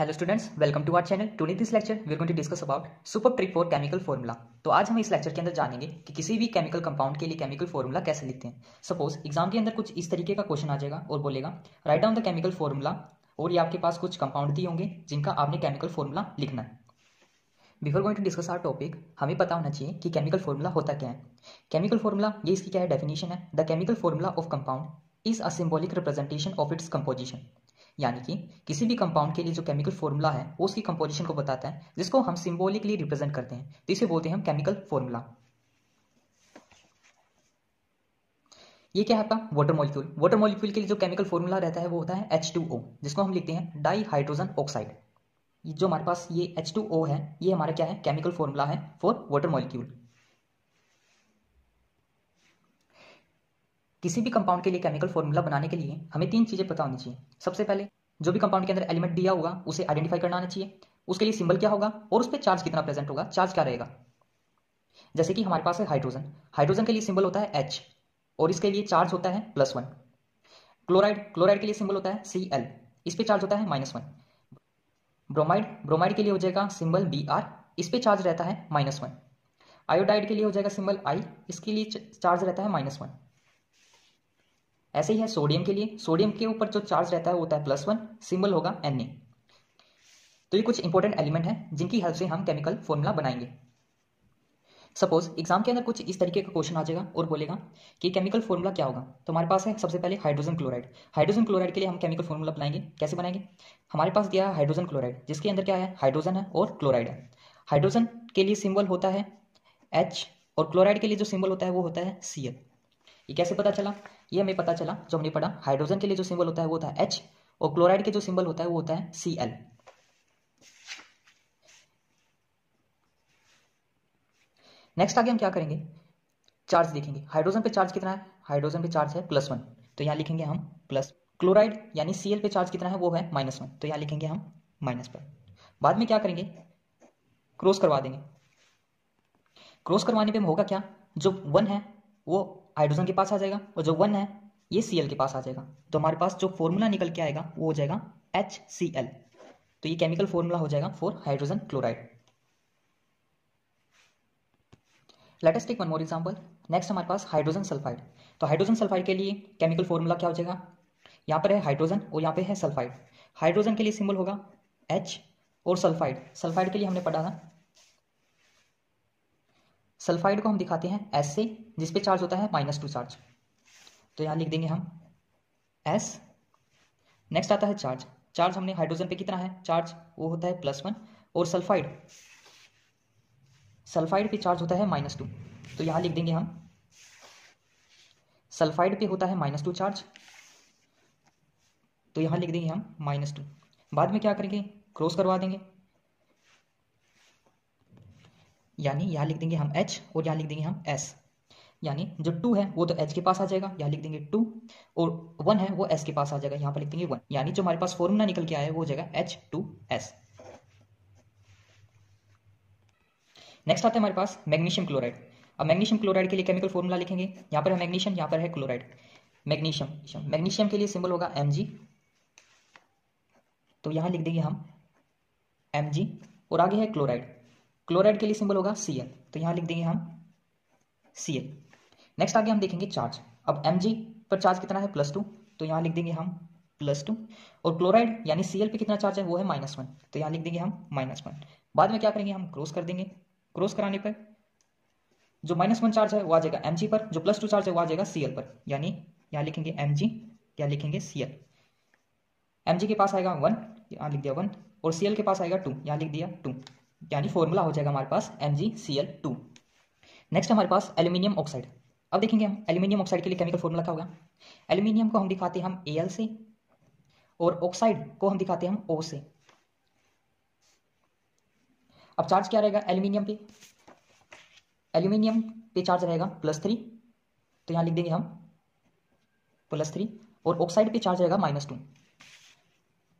Hello students, welcome to our channel. Today this lecture we are going to discuss about super trick for chemical formula. तो आज हम इस lecture के अंदर जानेंगे कि किसी भी केमिकल कंपाउंड के लिए केमिकल फॉर्मूला कैसे लिखते हैं। सपोज एग्जाम के अंदर कुछ इस तरीके का क्वेश्चन आ जाएगा और बोलेगा write down the chemical formula, और ये आपके पास कुछ कंपाउंड दिए होंगे जिनका आपने केमिकल फॉर्मूला लिखना है। Before going to discuss our topic, हमें पता होना चाहिए कि केमिकल फॉर्मूला होता क्या है। केमिकल फॉर्मूला, ये इसकी क्या है डेफिनेशन है। The chemical formula of compound is a symbolic representation of its composition. यानी कि किसी भी कंपाउंड के लिए जो केमिकल फॉर्मूला है वो उसकी कंपोजिशन को बताता है, जिसको हम सिंबॉलिकली रिप्रेजेंट करते हैं, तो इसे बोलते हैं हम केमिकल फॉर्मूला। ये क्या है आपका वाटर मॉलिक्यूल। वाटर मॉलिक्यूल के लिए जो केमिकल फॉर्मूला रहता है वो होता है H2O, जिसको हम लिखते हैं डाई हाइड्रोजन ऑक्साइड। जो हमारे पास ये H2O है, ये हमारा क्या है, केमिकल फॉर्मूला है फॉर वाटर मॉलिक्यूल। किसी भी कंपाउंड के लिए केमिकल फॉर्मूला बनाने के लिए हमें तीन चीजें पता होनी चाहिए। सबसे पहले जो भी कंपाउंड के अंदर एलिमेंट दिया होगा उसे आइडेंटिफाई करना आना चाहिए, उसके लिए सिंबल क्या होगा और उस पर चार्ज कितना प्रेजेंट होगा, चार्ज क्या रहेगा। जैसे कि हमारे पास है हाइड्रोजन, हाइड्रोजन के लिए सिंबल होता है H और इसके लिए चार्ज होता है +1। क्लोराइड, क्लोराइड के लिए सिंबल होता है Cl, इस पे चार्ज होता है -1। ब्रोमाइड, ब्रोमाइड के लिए हो जाएगा सिंबल Br, इस पे चार्ज रहता है -1। आयोडाइड के लिए हो जाएगा सिंबल I, इसके लिए चार्ज रहता है -1। ऐसे ही है सोडियम के लिए, सोडियम के ऊपर जो चार्ज रहता है वो होता है +1, सिंबल होगा Na। तो ये कुछ इंपॉर्टेंट एलिमेंट हैं जिनकी हेल्प से हम केमिकल फॉर्मूला बनाएंगे। सपोज एग्जाम के अंदर कुछ इस तरीके का क्वेश्चन आ जाएगा और बोलेगा कि केमिकल फॉर्मूला क्या होगा। तो हमारे पास है सबसे पहले हाइड्रोजन क्लोराइड। हाइड्रोजन क्लोराइड के लिए हम केमिकल फॉर्मूला बनाएंगे। कैसे बनाएंगे, हमारे पास दिया है हाइड्रोजन क्लोराइड, जिसके अंदर क्या है, हाइड्रोजन है और क्लोराइड है। हाइड्रोजन के लिए सिंबल होता है H और क्लोराइड के लिए जो सिंबल होता है वो होता है Cl। ये कैसे पता चला, ये हमें पता चला जो हमने पढ़ा, हाइड्रोजन के लिए जो सिंबल होता है वो होता है H और क्लोराइड के जो सिंबल होता है वो होता है Cl। नेक्स्ट आगे हम क्या करेंगे, चार्ज देखेंगे। हाइड्रोजन पे चार्ज कितना है, हाइड्रोजन पे चार्ज है +1, तो यहाँ लिखेंगे हम प्लस। क्लोराइड यानी Cl पे चार्ज कितना है, वो है -1, तो यहाँ लिखेंगे हम -1। बाद में क्या करेंगे, क्रॉस करवा देंगे। क्रॉस करवाने पे होगा क्या, जो 1 है वो हाइड्रोजन के पास आ जाएगा और जो 1 है ये Cl के पास आ जाएगा। तो हमारे पास जो फॉर्मूला निकल के आएगा वो हो जाएगा HCl। तो ये केमिकल फॉर्मूला हो जाएगा for hydrogen chloride. Let us take one more example. Next हमारे पास हाइड्रोजन सल्फाइड। तो हाइड्रोजन सल्फाइड के लिए केमिकल फॉर्मूला क्या हो जाएगा, यहाँ पर है हाइड्रोजन और यहाँ पे है सल्फाइड। हाइड्रोजन के लिए सिंबल होगा H और सल्फाइड, सल्फाइड के लिए हमने पढ़ा था, सल्फाइड को हम दिखाते हैं S से, जिसपे चार्ज होता है -2 चार्ज। तो यहाँ लिख देंगे हम S। नेक्स्ट आता है चार्ज। चार्ज हमने हाइड्रोजन पे कितना है चार्ज, वो होता है +1 और सल्फाइड, सल्फाइड पे चार्ज होता है -2। तो यहाँ लिख देंगे हम सल्फाइड पे होता है -2 चार्ज, तो यहाँ लिख देंगे हम -2। बाद में क्या करेंगे, क्रॉस करवा देंगे, यानी यहाँ लिख देंगे हम H और यहाँ लिख देंगे हम S। यानी जो 2 है वो तो H के पास आ जाएगा, यहाँ लिख देंगे 2, और 1 है वो S के पास आ जाएगा, यहाँ पर लिख देंगे 1। यानी जो हमारे पास फॉर्मूला निकल के आया है वो हो जाएगा H2S। नेक्स्ट आता है हमारे पास मैग्नीशियम क्लोराइड। अब मैग्नीशियम क्लोराइड के लिए केमिकल फॉर्मूला लिखेंगे। यहाँ पर है मैग्नीशियम, यहाँ पर है क्लोराइड। मैग्नीशियम, मैग्नीशियम के लिए सिंबल होगा Mg, तो यहाँ लिख देंगे हम Mg। और आगे है क्लोराइड, क्लोराइड के लिए सिंबल होगा Cl, तो यहाँ लिख देंगे हम Cl। नेक्स्ट आगे हम देखेंगे चार्ज। अब Mg पर चार्ज कितना है +2, तो यहाँ लिख देंगे हम +2, और क्लोराइड यानी Cl पे कितना चार्ज है वो है -1, तो यहाँ लिख देंगे हम -1। बाद में क्या करेंगे, हम क्रॉस कर देंगे। क्रॉस कराने पर जो -1 चार्ज है वो आ जाएगा Mg पर, जो +2 चार्ज है वो आ जाएगा Cl पर, यानी यहाँ लिखेंगे Mg, यहाँ लिखेंगे Cl। Mg के पास आएगा 1, यहाँ लिख दिया 1, और Cl के पास आएगा 2, यहाँ लिख दिया 2। यानी फॉर्मूला हो जाएगा हमारे पास MgCl2। नेक्स्ट हमारे पास एल्यूमिनियम ऑक्साइड। अब देखेंगे हम एल्यूमिनियम ऑक्साइड के लिए केमिकल फॉर्मूला क्या होगा। एल्यूमिनियम को हम दिखाते हैं हम Al से और ऑक्साइड को हम दिखाते हैं हम O से। अब चार्ज क्या रहेगा एल्यूमिनियम पे, एल्यूमिनियम पे चार्ज रहेगा +3, तो यहाँ लिख देंगे हम +3, और ऑक्साइड पे चार्ज रहेगा -2,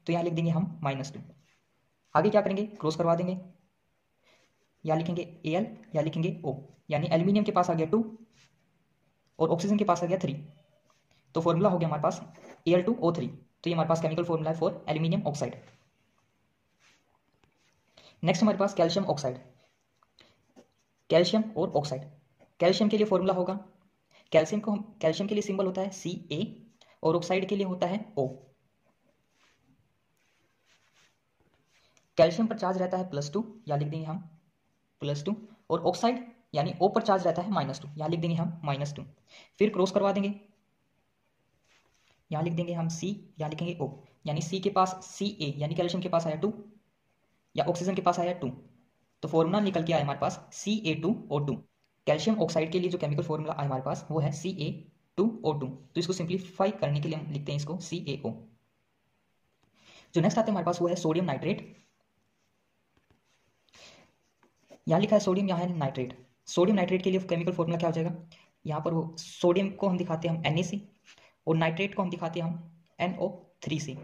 तो यहाँ लिख देंगे हम -2। आगे क्या करेंगे, क्रॉस करवा देंगे। यहाँ लिखेंगे Al, यहाँ लिखेंगे O, यानी एल्यूमिनियम के पास आ गया 2 और ऑक्सीजन के पास आ गया 3, तो फॉर्मूला हो गया हमारे पास Al2O3। तो ये हमारे पास केमिकल फॉर्मूला है फॉर एल्यूमिनियम ऑक्साइड। नेक्स्ट हमारे पास कैल्शियम ऑक्साइड, कैल्शियम और ऑक्साइड। कैल्शियम के लिए फॉर्मूला होगा, कैल्शियम के लिए सिंबल होता है Ca और ऑक्साइड के लिए होता है O। कैल्शियम पर चार्ज रहता है +2, या लिख देंगे हम +2, और ऑक्साइड यानी O पर चार्ज रहता है -2, यहां लिख देंगे हम -2। फिर क्रॉस करवा देंगे, यहां लिख देंगे हम C, यहां लिखेंगे O, यानी C के पास Ca यानी कैल्शियम के पास आया 2 या ऑक्सीजन के पास आया 2, तो फॉर्मूला निकल के आया हमारे पास Ca2O2। कैल्शियम ऑक्साइड के लिए जो केमिकल फॉर्मूला आया हमारे पास वो है Ca2O2, तो इसको सिंप्लीफाई करने के लिए हम लिखते हैं इसको CaO। जो नेक्स्ट आते हैं हमारे पास वो है सोडियम नाइट्रेट। यहाँ लिखा है सोडियम, यहाँ है नाइट्रेट। सोडियम नाइट्रेट के लिए केमिकल फॉर्मूला क्या हो जाएगा, यहाँ पर वो सोडियम को हम दिखाते हैं हम Na और नाइट्रेट को हम दिखाते हैं हम NO3।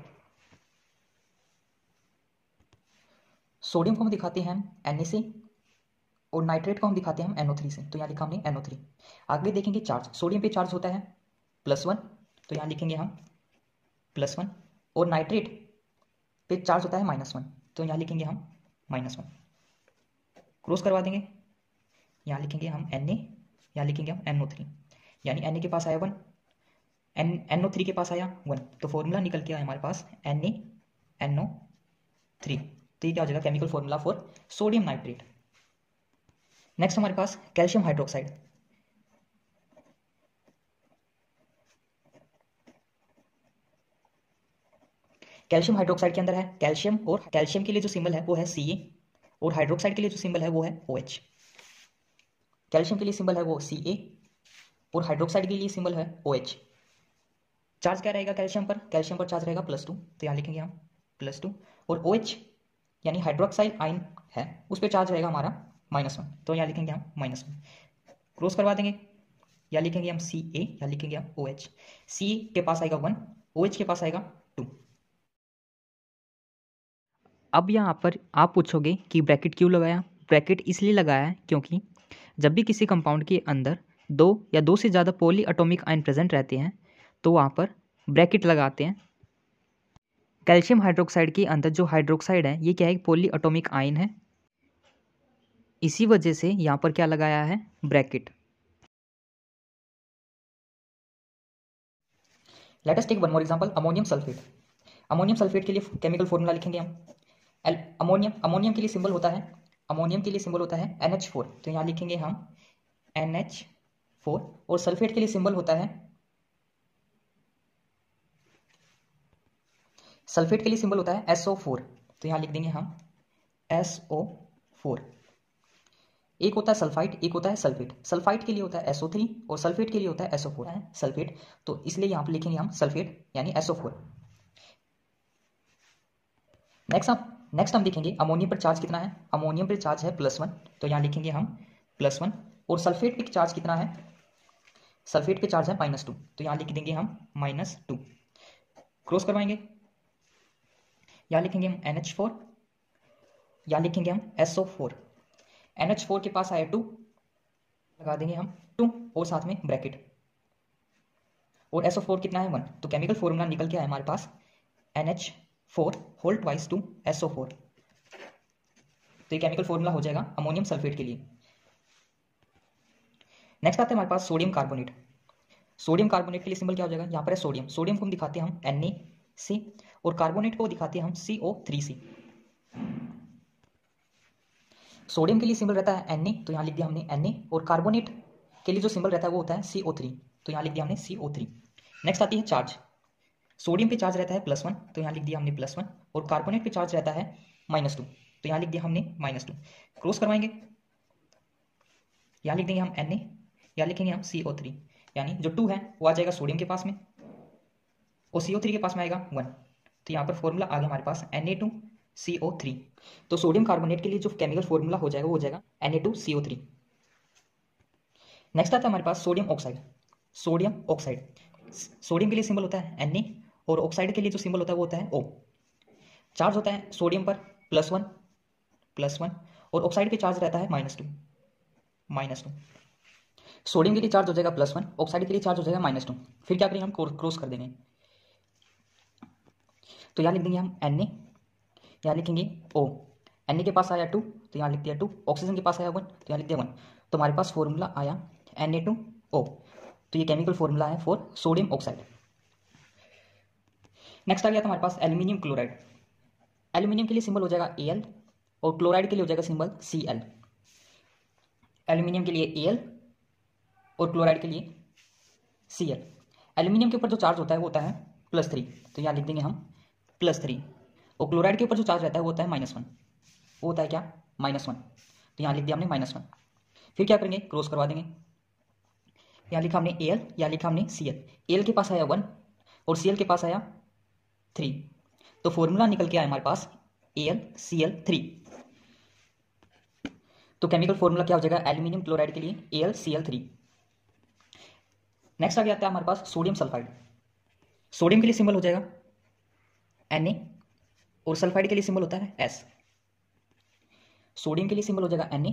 सोडियम को हम दिखाते हैं हम Na और नाइट्रेट को हम दिखाते हैं हम NO3, तो यहाँ लिखा हमने NO3। आगे देखेंगे चार्ज, सोडियम पे चार्ज होता है +1, तो यहाँ लिखेंगे हम +1, और नाइट्रेट पे चार्ज होता है -1, तो यहाँ लिखेंगे हम -1। क्रॉस करवा देंगे, यहाँ लिखेंगे हम Na, यहाँ लिखेंगे हम NO3, यानी Na के पास आया 1, NO3 के पास आया 1, तो फॉर्मूला निकल के आया हमारे पास NaNO3। तो ये क्या हो जाएगा, chemical formula for sodium nitrate. Next हमारे पास कैल्शियम हाइड्रोक्साइड। कैल्शियम हाइड्रोक्साइड के अंदर है कैल्शियम, और कैल्शियम के लिए जो सिंबल है वो है Ca, और हाइड्रोक्साइड के लिए जो सिंबल है वो है OH। कैल्शियम के लिए सिंबल है वो Ca और हाइड्रोक्साइड के लिए सिंबल है OH। चार्ज क्या रहेगा कैल्शियम पर चार्ज रहेगा +2, तो यहाँ लिखेंगे हम +2, और OH यानी हाइड्रोक्साइड आयन है उस पर चार्ज रहेगा हमारा -1, तो यहाँ लिखेंगे हम -1। क्रॉस करवा देंगे, या लिखेंगे हम Ca, या लिखेंगे हम OH। Ca के पास आएगा 1, OH के पास आएगा 2। अब यहाँ पर आप पूछोगे कि ब्रैकेट क्यों लगाया। ब्रैकेट इसलिए लगाया है क्योंकि जब भी किसी कंपाउंड के अंदर 2 या 2 से ज़्यादा पॉली एटॉमिक आयन प्रेजेंट रहते हैं तो वहाँ पर ब्रैकेट लगाते हैं। कैल्शियम हाइड्रोक्साइड के अंदर जो हाइड्रोक्साइड है ये क्या है, पॉली एटॉमिक आयन है, इसी वजह से यहाँ पर क्या लगाया है, bracket. Let us take one more example, ammonium sulphate. Ammonium sulphate के लिए केमिकल फॉर्मूला लिखेंगे हम अमोनियम के लिए सिंबल होता है NH4, तो यहाँ लिखेंगे हम NH4, और सल्फेट के लिए सिंबल होता है SO4, तो यहाँ लिख देंगे हम SO4। एक होता है सल्फाइड, एक होता है सल्फेट। सल्फाइड के लिए होता है SO3 और सल्फेट के लिए होता है SO4 है सल्फेट, तो इसलिए यहाँ पर लिखेंगे हम सल्फेट यानी SO4। नेक्स्ट हम देखेंगे अमोनियम पर चार्ज कितना है। अमोनियम पर चार्ज है +1, तो यहाँ लिखेंगे हम +1, और सल्फेट पे चार्ज कितना है, सल्फेट पे चार्ज है -2, तो यहाँ लिख देंगे हम -2। क्रॉस करवाएंगे, यहाँ लिखेंगे हम NH4, यहाँ लिखेंगे हम SO4। NH4 के पास आया 2, लगा देंगे हम 2 और साथ में ब्रैकेट, और SO4 कितना है 1, तो केमिकल फॉर्मूला निकल के आया हमारे पास NH4 whole twice to SO4। तो ये केमिकल फॉर्मूला हो जाएगा अमोनियम सल्फेट के लिए। नेक्स्ट आता है हमारे पास सोडियम कार्बोनेट। सोडियम कार्बोनेट के लिए सिंबल क्या हो जाएगा, यहाँ पर है सोडियम, सोडियम को हम दिखाते हैं हम Na से, और कार्बोनेट को दिखाते हैं हम CO3 से। सोडियम के लिए सिंबल रहता है Na, तो यहाँ लिख दिया हमने Na, और कार्बोनेट के लिए जो सिंबल रहता है वो होता है CO3, तो यहाँ लिख दिया हमने CO3। नेक्स्ट आती है चार्ज। सोडियम पे चार्ज रहता है +1, तो यहाँ लिख दिया हमने +1, और कार्बोनेट पे चार्ज रहता है -2, तो यहाँ लिख दिया हमने -2। क्रॉस करवाएंगे, यहाँ लिख देंगे हम Na, यहाँ लिखेंगे हम CO3, यानी जो 2 है वो आ जाएगा सोडियम के पास में, और CO3 के पास में आएगा 1, तो यहाँ पर फॉर्मूला आ गया हमारे पास Na2CO3। तो सोडियम कार्बोनेट के लिए जो केमिकल फॉर्मूला हो जाएगा वो हो जाएगा Na2CO3। नेक्स्ट आता है हमारे पास सोडियम ऑक्साइड। सोडियम के लिए सिंबल होता है Na, और ऑक्साइड के लिए जो सिंबल होता है वो होता है O। चार्ज होता है सोडियम पर +1, और ऑक्साइड पे चार्ज रहता है -2। सोडियम के लिए चार्ज हो जाएगा +1, ऑक्साइड के लिए चार्ज हो जाएगा -2। फिर क्या करेंगे, हम क्रॉस कर देंगे, तो यहाँ लिख देंगे हम Na, यहाँ लिखेंगे O, Na के पास आया 2 तो यहाँ लिख दिया 2, ऑक्सीजन के पास आया 1 तो यहाँ लिख दिया 1। तो हमारे पास फॉर्मूला आया Na2O। तो ये केमिकल फॉर्मूला है फॉर सोडियम ऑक्साइड। नेक्स्ट आ गया था हमारे पास एल्यूमिनियम क्लोराइड। एल्यूमिनियम के लिए सिंबल हो जाएगा Al और क्लोराइड के लिए हो जाएगा सिंबल Cl। एल्यूमिनियम के लिए Al और क्लोराइड के लिए Cl। एल्यूमिनियम के ऊपर जो चार्ज होता है वो होता है +3 तो यहाँ लिख देंगे हम +3, और क्लोराइड के ऊपर जो चार्ज रहता है वो होता है -1, वो होता है क्या -1, तो यहाँ लिख दिया हमने -1। फिर क्या करेंगे, क्रॉस करवा देंगे। यहाँ लिखा हमने Al, यहाँ लिखा हमने Cl। Al के पास आया 1 और Cl के पास आया 3, तो फॉर्मूला निकल के आया हमारे पास AlCl3। तो केमिकल फॉर्मूला क्या हो जाएगा एल्यूमिनियम क्लोराइड के लिए AlCl3। नेक्स्ट आ गया था हमारे पास सोडियम सल्फाइड। सोडियम के लिए सिंबल हो जाएगा Na और सल्फाइड के लिए सिंबल होता है S। सोडियम के लिए सिंबल हो जाएगा Na,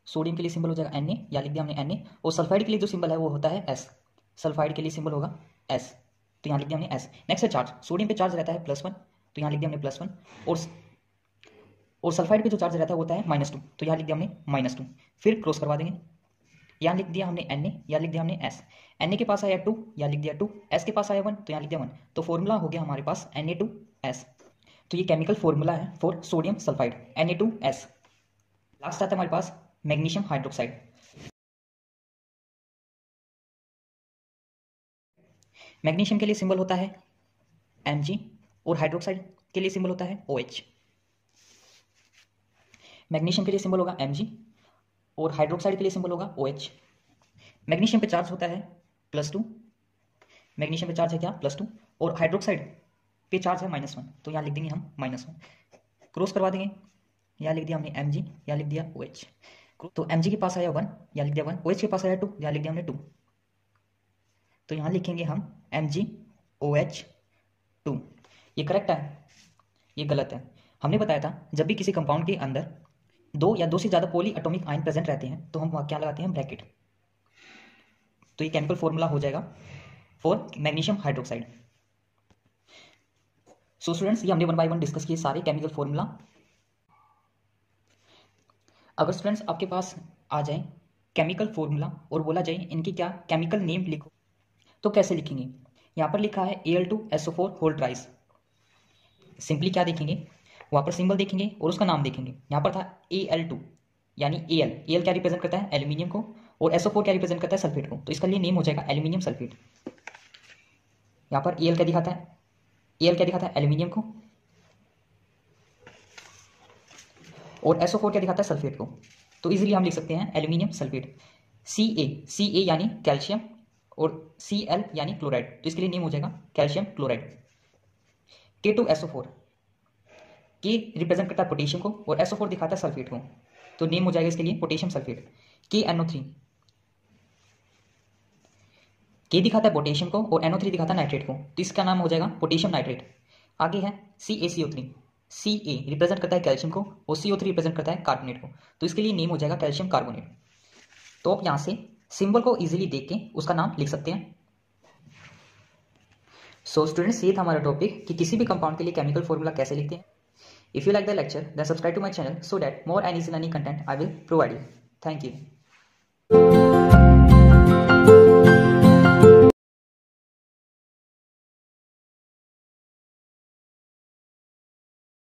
सोडियम के लिए सिंबल हो जाएगा Na, या लिख दिया हमने Na, और सल्फाइड के लिए जो सिंबल है वो होता है S। सल्फाइड के लिए सिंबल होगा S, तो यहाँ लिख दिया हमने S। नेक्स्ट है चार्ज। सोडियम पे चार्ज रहता है +1 तो यहाँ लिख दिया हमने +1, और सल्फाइड पे जो चार्ज रहता है वो होता है -2 तो यहाँ लिख दिया हमने -2। फिर क्रॉस करवा देंगे। यहाँ लिख दिया हमने Na, यहाँ लिख दिया हमने S। Na के पास आया 2, यहाँ लिख दिया 2, S के पास आया 1 तो यहाँ लिख दिया 1। तो फॉर्मूला हो गया हमारे पास Na2S। तो ये केमिकल फॉर्मूला है for sodium sulphide Na2S। Last आता है हमारे पास मैग्नीशियम हाइड्रोक्साइड। मैग्नीशियम के लिए सिंबल होता है Mg और हाइड्रोक्साइड के लिए सिंबल होता है OH। मैग्नीशियम के लिए सिंबल होगा Mg और हाइड्रोक्साइड के लिए सिंबल होगा OH। मैग्नीशियम पे चार्ज होता है +2, मैग्नीशियम पे चार्ज है क्या +2, और हाइड्रोक्साइड पे चार्ज है -1 तो यहाँ लिख देंगे हम -1। क्रॉस करवा देंगे। यहाँ लिख दिया हमने Mg, यहाँ लिख दिया OH। तो Mg के पास आया 1, यहाँ लिख दिया 1, OH के पास आया 2, यहाँ लिख दिया हमने 2। तो यहाँ लिखेंगे हम MgOH2। ये करेक्ट है, ये गलत है। हमने बताया था जब भी किसी कंपाउंड के अंदर 2 या 2 से ज़्यादा पॉली एटॉमिक आयन प्रेजेंट रहते हैं तो हम वहाँ क्या लगाते हैं, ब्रैकेट। तो ये केमिकल फॉर्मूला हो जाएगा for magnesium hydroxide. So students, ये हमने 1 बाय 1 डिस्कस किए सारे केमिकल फॉर्मूला। अगर स्टूडेंट्स आपके पास आ जाए केमिकल फॉर्मूला और बोला जाए इनकी क्या केमिकल नेम लिखो, तो कैसे लिखेंगे। यहाँ पर लिखा है Al2SO4 होल ट्राइस। सिंपली क्या देखेंगे, वहाँ पर सिंबल देखेंगे और उसका नाम देखेंगे। यहाँ पर था Al2 यानी Al क्या रिप्रेजेंट करता है एल्यूमिनियम को, और SO4 क्या रिप्रेजेंट करता है सल्फेट को, तो इसका लिए नेम हो जाएगा एल्यूमिनियम सल्फेट। यहाँ पर Al क्या दिखाता है, Al क्या दिखाता है एल्यूमिनियम को, और SO4 क्या दिखाता है सल्फेट को, तो इजीली हम लिख सकते हैं एल्यूमिनियम सल्फेट। Ca यानी कैल्शियम और Cl यानी क्लोराइड, तो इसके लिए नेम हो जाएगा calcium chloride. K2SO4, K represent करता है पोटेशियम को और SO4 दिखाता है सल्फेट को, तो नेम हो जाएगा इसके लिए पोटेशियम सल्फेट। KNO3, K दिखाता है पोटेशियम को और NO3 दिखाता है नाइट्रेट को, तो इसका नाम हो जाएगा पोटेशियम नाइट्रेट। आगे है CaCO3, Ca रिप्रेजेंट करता है कैल्शियम को और CO3 रिप्रेजेंट करता है कार्बोनेट को, तो इसके लिए नेम हो जाएगा कैल्शियम कार्बोनेट। तो आप यहाँ से सिंबल को इजीली देख के उसका नाम लिख सकते हैं। सो स्टूडेंट्स, ये था हमारा टॉपिक कि किसी भी कंपाउंड के लिए केमिकल फॉर्मूला कैसे लिखते हैं। If you like the lecture then subscribe to my channel so that more and easy learning content I will provide you. Thank you.